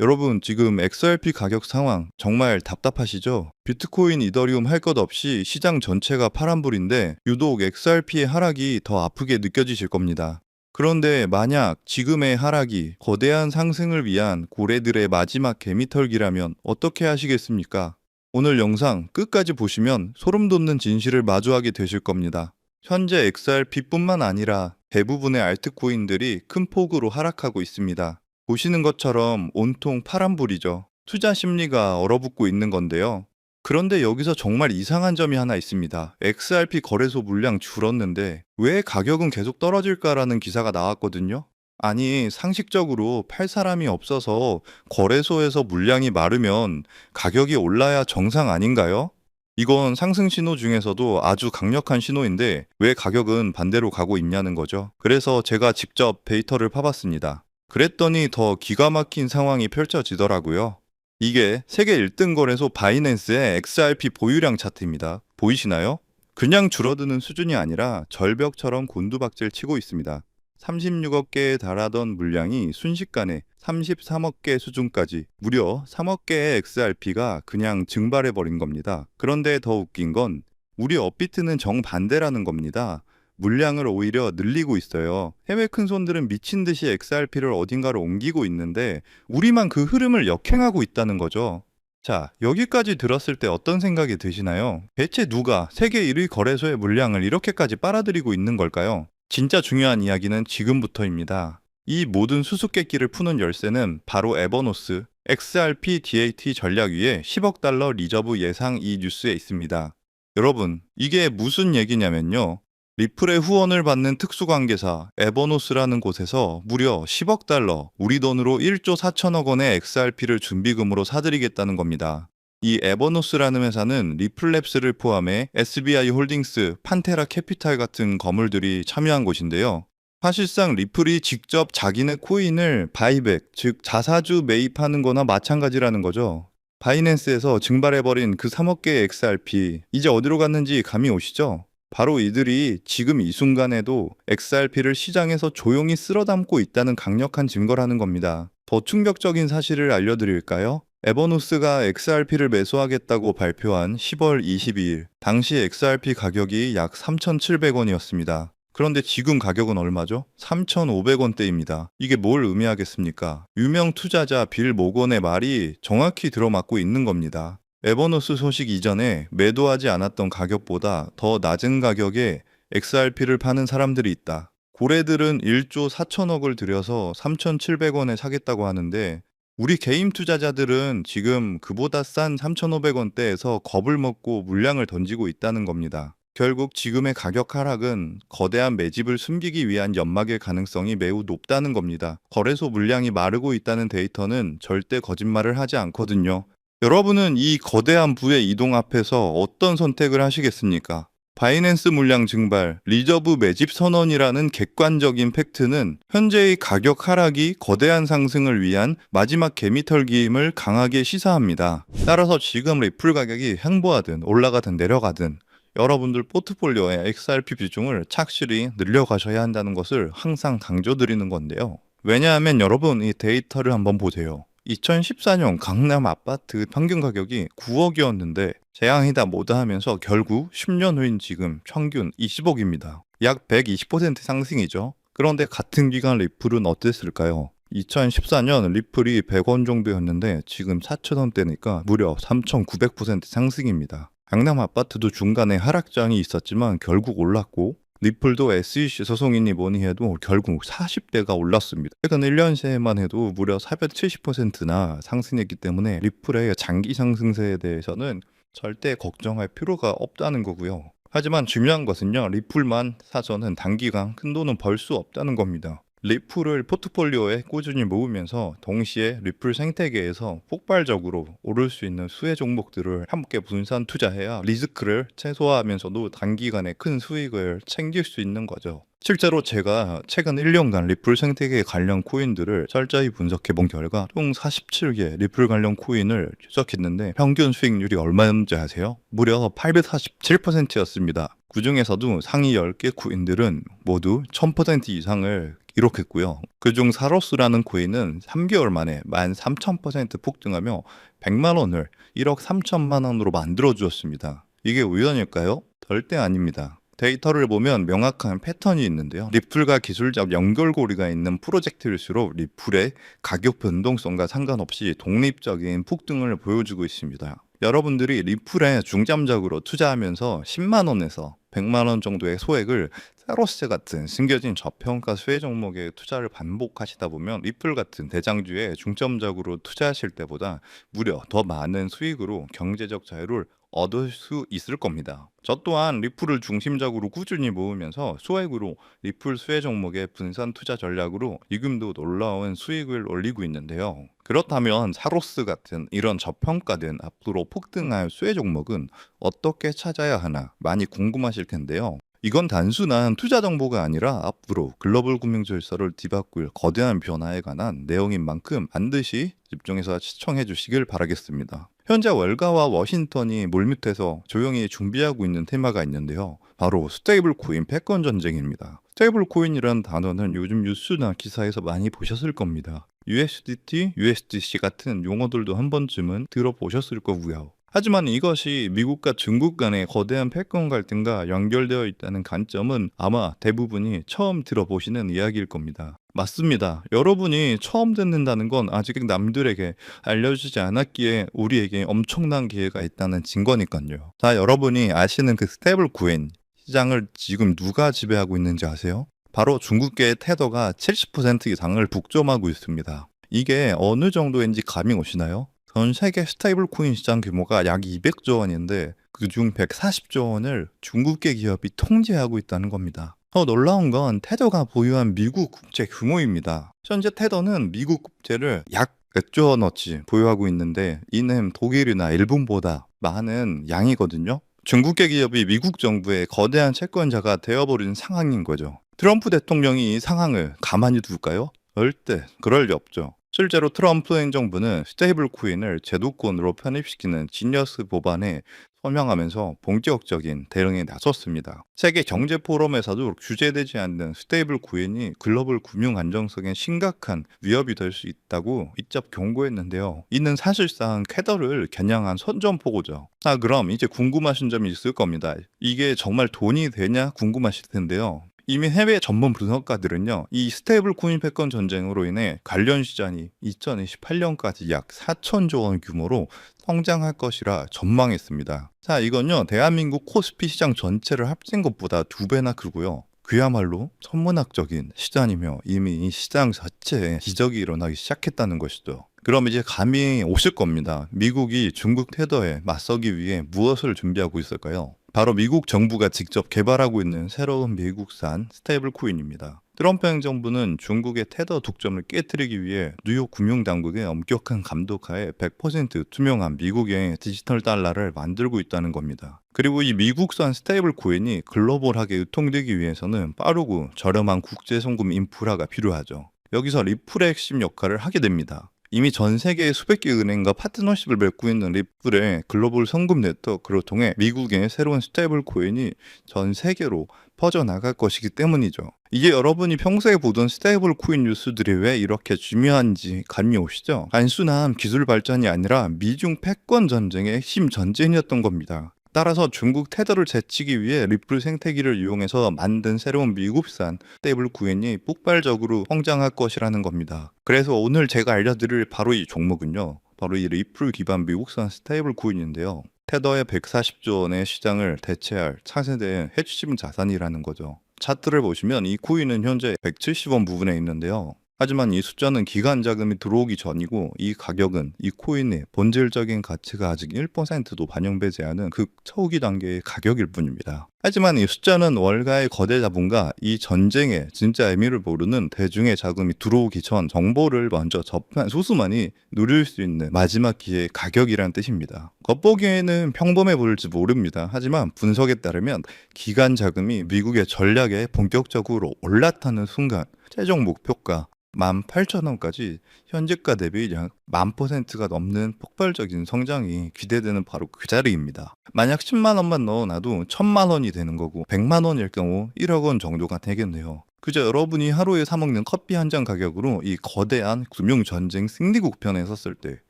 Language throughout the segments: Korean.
여러분, 지금 XRP 가격 상황 정말 답답하시죠? 비트코인, 이더리움 할 것 없이 시장 전체가 파란불인데 유독 XRP의 하락이 더 아프게 느껴지실 겁니다. 그런데 만약 지금의 하락이 거대한 상승을 위한 고래들의 마지막 개미털기라면 어떻게 하시겠습니까? 오늘 영상 끝까지 보시면 소름 돋는 진실을 마주하게 되실 겁니다. 현재 XRP뿐만 아니라 대부분의 알트코인들이 큰 폭으로 하락하고 있습니다. 보시는 것처럼 온통 파란불이죠. 투자 심리가 얼어붙고 있는 건데요. 그런데 여기서 정말 이상한 점이 하나 있습니다. XRP 거래소 물량 줄었는데 왜 가격은 계속 떨어질까라는 기사가 나왔거든요. 아니, 상식적으로 팔 사람이 없어서 거래소에서 물량이 마르면 가격이 올라야 정상 아닌가요? 이건 상승 신호 중에서도 아주 강력한 신호인데 왜 가격은 반대로 가고 있냐는 거죠. 그래서 제가 직접 데이터를 파봤습니다. 그랬더니 더 기가 막힌 상황이 펼쳐지더라고요. 이게 세계 1등 거래소 바이낸스의 XRP 보유량 차트입니다. 보이시나요? 그냥 줄어드는 수준이 아니라 절벽처럼 곤두박질 치고 있습니다. 36억 개에 달하던 물량이 순식간에 33억 개 수준까지 무려 3억 개의 XRP가 그냥 증발해버린 겁니다. 그런데 더 웃긴 건 우리 업비트는 정반대라는 겁니다. 물량을 오히려 늘리고 있어요. 해외 큰손들은 미친 듯이 XRP를 어딘가로 옮기고 있는데 우리만 그 흐름을 역행하고 있다는 거죠. 자, 여기까지 들었을 때 어떤 생각이 드시나요? 대체 누가 세계 1위 거래소의 물량을 이렇게까지 빨아들이고 있는 걸까요? 진짜 중요한 이야기는 지금부터입니다. 이 모든 수수께끼를 푸는 열쇠는 바로 에버노스, XRP DAT 전략위의 10억 달러 리저브 예상 이 뉴스에 있습니다. 여러분, 이게 무슨 얘기냐면요. 리플의 후원을 받는 특수관계사 에버노스라는 곳에서 무려 10억 달러, 우리 돈으로 1조 4천억 원의 XRP를 준비금으로 사들이겠다는 겁니다. 이 에버노스라는 회사는 리플랩스를 포함해 SBI 홀딩스, 판테라 캐피탈 같은 거물들이 참여한 곳인데요. 사실상 리플이 직접 자기네 코인을 바이백, 즉 자사주 매입하는 거나 마찬가지라는 거죠. 바이낸스에서 증발해버린 그 3억 개의 XRP, 이제 어디로 갔는지 감이 오시죠? 바로 이들이 지금 이 순간에도 XRP를 시장에서 조용히 쓸어담고 있다는 강력한 증거라는 겁니다. 더 충격적인 사실을 알려드릴까요? 에버노스가 XRP를 매수하겠다고 발표한 10월 22일, 당시 XRP 가격이 약 3,700원이었습니다. 그런데 지금 가격은 얼마죠? 3,500원대입니다. 이게 뭘 의미하겠습니까? 유명 투자자 빌 모건의 말이 정확히 들어맞고 있는 겁니다. 에버노스 소식 이전에 매도하지 않았던 가격보다 더 낮은 가격에 XRP를 파는 사람들이 있다. 고래들은 1조 4천억을 들여서 3,700원에 사겠다고 하는데 우리 개인 투자자들은 지금 그보다 싼 3,500원대에서 겁을 먹고 물량을 던지고 있다는 겁니다. 결국 지금의 가격 하락은 거대한 매집을 숨기기 위한 연막일 가능성이 매우 높다는 겁니다. 거래소 물량이 마르고 있다는 데이터는 절대 거짓말을 하지 않거든요. 여러분은 이 거대한 부의 이동 앞에서 어떤 선택을 하시겠습니까? 바이낸스 물량 증발, 리저브 매집 선언이라는 객관적인 팩트는 현재의 가격 하락이 거대한 상승을 위한 마지막 개미털기임을 강하게 시사합니다. 따라서 지금 리플 가격이 횡보하든 올라가든 내려가든 여러분들 포트폴리오의 XRP 비중을 착실히 늘려가셔야 한다는 것을 항상 강조드리는 건데요. 왜냐하면 여러분 이 데이터를 한번 보세요. 2014년 강남 아파트 평균 가격이 9억이었는데 재앙이다 뭐다 하면서 결국 10년 후인 지금 평균 20억입니다. 약 120% 상승이죠. 그런데 같은 기간 리플은 어땠을까요? 2014년 리플이 100원 정도였는데 지금 4,000원대니까 무려 3,900% 상승입니다. 강남 아파트도 중간에 하락장이 있었지만 결국 올랐고 리플도 SEC 소송이니 뭐니 해도 결국 40대가 올랐습니다. 최근 1년 새에만 해도 무려 470%나 상승했기 때문에 리플의 장기 상승세에 대해서는 절대 걱정할 필요가 없다는 거고요. 하지만 중요한 것은요. 리플만 사서는 단기간 큰 돈은 벌 수 없다는 겁니다. 리플을 포트폴리오에 꾸준히 모으면서 동시에 리플 생태계에서 폭발적으로 오를 수 있는 수혜 종목들을 함께 분산 투자해야 리스크를 최소화하면서도 단기간에 큰 수익을 챙길 수 있는 거죠. 실제로 제가 최근 1년간 리플 생태계 관련 코인들을 철저히 분석해 본 결과 총 47개 리플 관련 코인을 추적했는데 평균 수익률이 얼마였는지 아세요? 무려 847%였습니다. 그 중에서도 상위 10개 코인들은 모두 1000% 이상을 기록했고요. 그중 사로스라는 코인은 3개월 만에 13,000% 폭등하며 100만 원을 1억 3천만 원으로 만들어 주었습니다. 이게 우연일까요? 절대 아닙니다. 데이터를 보면 명확한 패턴이 있는데요. 리플과 기술적 연결고리가 있는 프로젝트일수록 리플의 가격 변동성과 상관없이 독립적인 폭등을 보여주고 있습니다. 여러분들이 리플에 중점적으로 투자하면서 10만 원에서 100만 원 정도의 소액을 사로스 같은 숨겨진 저평가 수혜 종목에 투자를 반복하시다 보면 리플 같은 대장주에 중점적으로 투자하실 때보다 무려 더 많은 수익으로 경제적 자유를 얻을 수 있을 겁니다. 저 또한 리플을 중심적으로 꾸준히 모으면서 소액으로 리플 수혜 종목의 분산 투자 전략으로 지금도 놀라운 수익을 올리고 있는데요. 그렇다면 사로스 같은 이런 저평가된 앞으로 폭등할 수혜 종목은 어떻게 찾아야 하나 많이 궁금하실 텐데요. 이건 단순한 투자 정보가 아니라 앞으로 글로벌 금융 질서를 뒤바꿀 거대한 변화에 관한 내용인 만큼 반드시 집중해서 시청해 주시길 바라겠습니다. 현재 월가와 워싱턴이 물밑에서 조용히 준비하고 있는 테마가 있는데요. 바로 스테이블 코인 패권 전쟁입니다. 스테이블 코인이라는 단어는 요즘 뉴스나 기사에서 많이 보셨을 겁니다. USDT, USDC 같은 용어들도 한 번쯤은 들어보셨을 거고요. 하지만 이것이 미국과 중국 간의 거대한 패권 갈등과 연결되어 있다는 관점은 아마 대부분이 처음 들어보시는 이야기일 겁니다. 맞습니다. 여러분이 처음 듣는다는 건 아직 남들에게 알려주지 않았기에 우리에게 엄청난 기회가 있다는 증거니까요. 자, 여러분이 아시는 그 스테이블 코인 시장을 지금 누가 지배하고 있는지 아세요? 바로 중국계의 테더가 70% 이상을 독점하고 있습니다. 이게 어느 정도인지 감이 오시나요? 전 세계 스테이블 코인 시장 규모가 약 200조 원인데 그중 140조 원을 중국계 기업이 통제하고 있다는 겁니다. 더 놀라운 건 테더가 보유한 미국 국채 규모입니다. 현재 테더는 미국 국채를 약 100조 원어치 보유하고 있는데 이는 독일이나 일본보다 많은 양이거든요. 중국계 기업이 미국 정부의 거대한 채권자가 되어버린 상황인 거죠. 트럼프 대통령이 이 상황을 가만히 둘까요? 절대 그럴 리 없죠. 실제로 트럼프 행정부는 스테이블 코인을 제도권으로 편입시키는 지니어스 법안에 서명하면서 본격적인 대응에 나섰습니다. 세계 경제 포럼에서도 규제되지 않는 스테이블 코인이 글로벌 금융 안정성에 심각한 위협이 될 수 있다고 직접 경고했는데요. 이는 사실상 쾌더를 겨냥한 선전포고죠. 자, 그럼 이제 궁금하신 점이 있을 겁니다. 이게 정말 돈이 되냐 궁금하실 텐데요. 이미 해외 전문 분석가들은요, 이 스테이블 코인 패권 전쟁으로 인해 관련 시장이 2028년까지 약 4천조 원 규모로 성장할 것이라 전망했습니다. 자, 이건요, 대한민국 코스피 시장 전체를 합친 것보다 2배나 크고요. 그야말로 천문학적인 시장이며 이미 이 시장 자체에 기적이 일어나기 시작했다는 것이죠. 그럼 이제 감이 오실 겁니다. 미국이 중국 테더에 맞서기 위해 무엇을 준비하고 있을까요? 바로 미국 정부가 직접 개발하고 있는 새로운 미국산 스테이블 코인입니다. 트럼프 행정부는 중국의 테더 독점을 깨뜨리기 위해 뉴욕 금융당국의 엄격한 감독하에 100% 투명한 미국의 디지털 달러를 만들고 있다는 겁니다. 그리고 이 미국산 스테이블 코인이 글로벌하게 유통되기 위해서는 빠르고 저렴한 국제 송금 인프라가 필요하죠. 여기서 리플의 핵심 역할을 하게 됩니다. 이미 전 세계의 수백 개 은행과 파트너십을 맺고 있는 리플의 글로벌 송금 네트워크를 통해 미국의 새로운 스테이블 코인이 전 세계로 퍼져나갈 것이기 때문이죠. 이게 여러분이 평소에 보던 스테이블 코인 뉴스들이 왜 이렇게 중요한지 감이 오시죠? 단순한 기술 발전이 아니라 미중 패권 전쟁의 핵심 전쟁이었던 겁니다. 따라서 중국 테더를 제치기 위해 리플 생태계를 이용해서 만든 새로운 미국산 스테이블 코인이 폭발적으로 성장할 것이라는 겁니다. 그래서 오늘 제가 알려드릴 바로 이 종목은요, 바로 이 리플 기반 미국산 스테이블 코인인데요. 테더의 140조 원의 시장을 대체할 차세대의 핵심 자산이라는 거죠. 차트를 보시면 이 코인은 현재 170원 부분에 있는데요. 하지만 이 숫자는 기관 자금이 들어오기 전이고 이 가격은 이 코인의 본질적인 가치가 아직 1%도 반영되지 않은 극초기 단계의 가격일 뿐입니다. 하지만 이 숫자는 월가의 거대 자본과 이 전쟁의 진짜 의미를 모르는 대중의 자금이 들어오기 전 정보를 먼저 접한 소수만이 누릴 수 있는 마지막 기회의 가격이란 뜻입니다. 겉보기에는 평범해 보일지 모릅니다. 하지만 분석에 따르면 기관 자금이 미국의 전략에 본격적으로 올라타는 순간 최종 목표가 18,000원까지 현재가 대비 약 10,000%가 넘는 폭발적인 성장이 기대되는 바로 그 자리입니다. 만약 10만 원만 넣어놔도 1,000만 원이 되는 거고 100만 원일 경우 1억 원 정도가 되겠네요. 그저 여러분이 하루에 사 먹는 커피 한 잔 가격으로 이 거대한 금융 전쟁 승리국 편에 섰을 때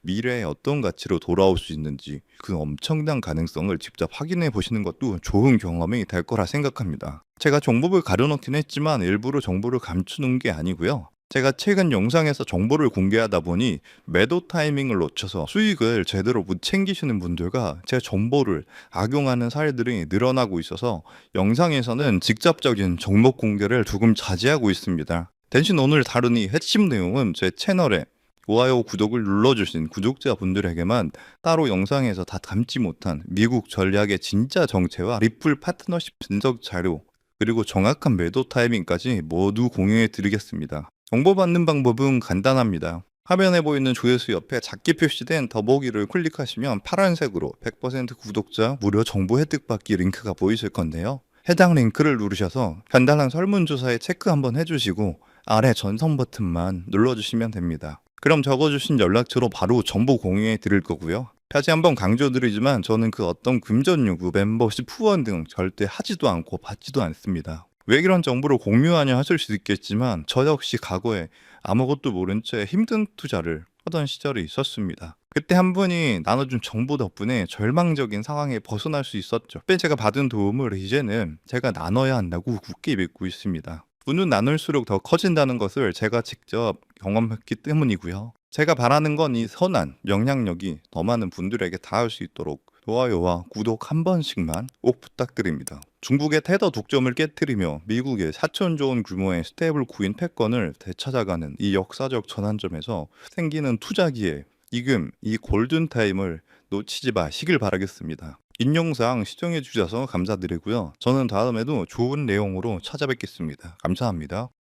미래에 어떤 가치로 돌아올 수 있는지 그 엄청난 가능성을 직접 확인해 보시는 것도 좋은 경험이 될 거라 생각합니다. 제가 정보를 가려놓긴 했지만 일부러 정보를 감추는 게 아니고요. 제가 최근 영상에서 정보를 공개하다 보니 매도 타이밍을 놓쳐서 수익을 제대로 못 챙기시는 분들과 제 정보를 악용하는 사례들이 늘어나고 있어서 영상에서는 직접적인 종목 공개를 조금 자제하고 있습니다. 대신 오늘 다룬 이 핵심 내용은 제 채널에 좋아요, 구독을 눌러주신 구독자분들에게만 따로 영상에서 다 담지 못한 미국 전략의 진짜 정체와 리플 파트너십 분석 자료, 그리고 정확한 매도 타이밍까지 모두 공유해 드리겠습니다. 정보 받는 방법은 간단합니다. 화면에 보이는 조회수 옆에 작게 표시된 더보기를 클릭하시면 파란색으로 100% 구독자 무료 정보 혜택 받기 링크가 보이실 건데요. 해당 링크를 누르셔서 간단한 설문조사에 체크 한번 해주시고 아래 전송 버튼만 눌러주시면 됩니다. 그럼 적어주신 연락처로 바로 정보 공유해 드릴 거고요. 다시 한번 강조드리지만 저는 그 어떤 금전 요구, 멤버십 후원 등 절대 하지도 않고 받지도 않습니다. 왜 이런 정보를 공유하냐 하실 수 있겠지만 저 역시 과거에 아무것도 모른 채 힘든 투자를 하던 시절이 있었습니다. 그때 한 분이 나눠준 정보 덕분에 절망적인 상황에 벗어날 수 있었죠. 그때 제가 받은 도움을 이제는 제가 나눠야 한다고 굳게 믿고 있습니다. 분은 나눌수록 더 커진다는 것을 제가 직접 경험했기 때문이고요. 제가 바라는 건 이 선한 영향력이 더 많은 분들에게 닿을 수 있도록 좋아요와 구독 한 번씩만 꼭 부탁드립니다. 중국의 테더 독점을 깨뜨리며 미국의 4천조 원 규모의 스테이블 코인 패권을 되찾아가는 이 역사적 전환점에서 생기는 투자 기회, 이 골든타임을 놓치지 마시길 바라겠습니다. 인용사항 시청해 주셔서 감사드리고요. 저는 다음에도 좋은 내용으로 찾아뵙겠습니다. 감사합니다.